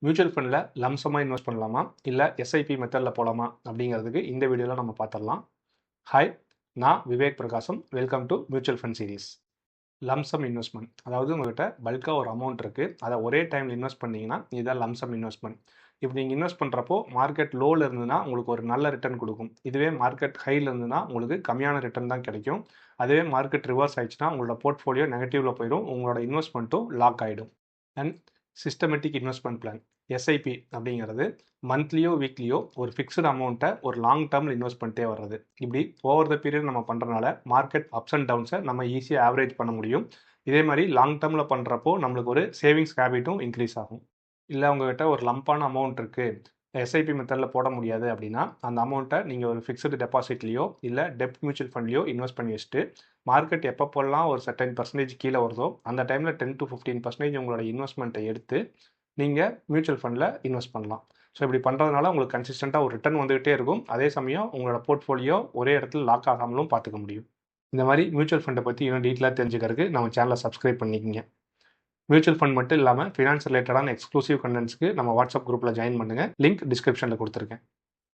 Mutual ஃபண்டில் லம்சமாக invest பண்ணலாமா இல்லை எஸ்ஐபி மெத்தடில் போகலாமா அப்படிங்கிறதுக்கு இந்த வீடியோவில் நம்ம பார்த்துடலாம். ஹாய், நான் விவேக் பிரகாசம். Welcome to mutual fund series. Lump sum investment, அதாவது உங்கள்கிட்ட பல்காக ஒரு அமௌண்ட் இருக்குது, அதை ஒரே டைமில் இன்வெஸ்ட் பண்ணிங்கன்னா இதுதான் லம்சம் இன்வெஸ்ட்மெண்ட். இப்படி நீங்கள் இன்வெஸ்ட் பண்ணுறப்போ மார்க்கெட் லோவில் இருந்ததுன்னா உங்களுக்கு ஒரு நல்ல ரிட்டர்ன் கொடுக்கும். இதுவே மார்க்கெட் ஹையில் இருந்ததுன்னா உங்களுக்கு கம்மியான ரிட்டர்ன் தான் கிடைக்கும். அதுவே மார்க்கெட் ரிவர்ஸ் ஆயிடுச்சுன்னா உங்களோட போர்ட்ஃபோலியோ நெகட்டிவில் போயிடும், உங்களோட இன்வெஸ்ட்மெண்ட்டும் லாக் ஆகிடும். And systematic investment plan SIP அப்படிங்கிறது மந்த்லியோ வீக்லியோ ஒரு ஃபிக்ஸ்டு அமௌண்ட்டை ஒரு லாங் டேர்மில் இன்வெஸ்ட் பண்ணிட்டே வர்றது. இப்படி ஓவர் த பீரியட் நம்ம பண்ணுறதுனால மார்க்கெட் அப்ஸ் அண்ட் டவுன்ஸை நம்ம ஈஸியாக ஆவரேஜ் பண்ண முடியும். இதே மாதிரி லாங் டேர்மில் பண்ணுறப்போ நம்மளுக்கு ஒரு சேவிங்ஸ் ஹேபிட்டும் இன்க்ரீஸ் ஆகும். இல்லை உங்கள்கிட்ட ஒரு லம்பான அமௌண்ட் இருக்குது, எஸ்ஐபி மெத்தடில் போட முடியாது அப்படின்னா அந்த அமௌண்ட்டை நீங்கள் ஒரு ஃபிக்ஸ்டு டெபாசிட்லையோ இல்லை டெப்ட் மியூச்சுவல் ஃபண்ட்லையோ இன்வெஸ்ட் பண்ணி வச்சுட்டு மார்க்கெட் எப்பப்போல்லாம் ஒரு சர்டன் பர்சன்டேஜ் கீழே வருதோ அந்த டைமில் 10 to 15% உங்களோட இன்வெஸ்ட்மெண்ட்டை எடுத்து நீங்கள் மியூச்சுவல் ஃபண்டில் இன்வெஸ்ட் பண்ணலாம். ஸோ இப்படி பண்ணுறதுனால உங்களுக்கு கன்சிஸ்டண்ட்டாக ஒரு ரிட்டர்ன் வந்துகிட்டே இருக்கும். அதே சமயம் உங்களோட போர்ட்ஃபோலியோ ஒரே இடத்துல லாக் ஆகாமலும் பார்த்துக்க முடியும். இந்த மாதிரி மியூச்சுவல் ஃபண்டை பற்றி இன்னும் டீட்டெயிலாக தெரிஞ்சுக்கிறதுக்கு நம்ம சேனலை சப்ஸ்கிரைப் பண்ணிக்கோங்க. மியூச்சுவல் ஃபண்ட் மட்டும் இல்லாமல் ஃபினான்ஸ் ரிலேட்டடான எக்ஸ்க்ளூசிவ் கண்டென்ட்ஸ்க்கு நம்ம வாட்ஸ்அப் குரூப்பில் ஜாயின் பண்ணுங்கள். லிங்க் டிஸ்கிரிப்ஷனில் கொடுத்துருக்கேன்.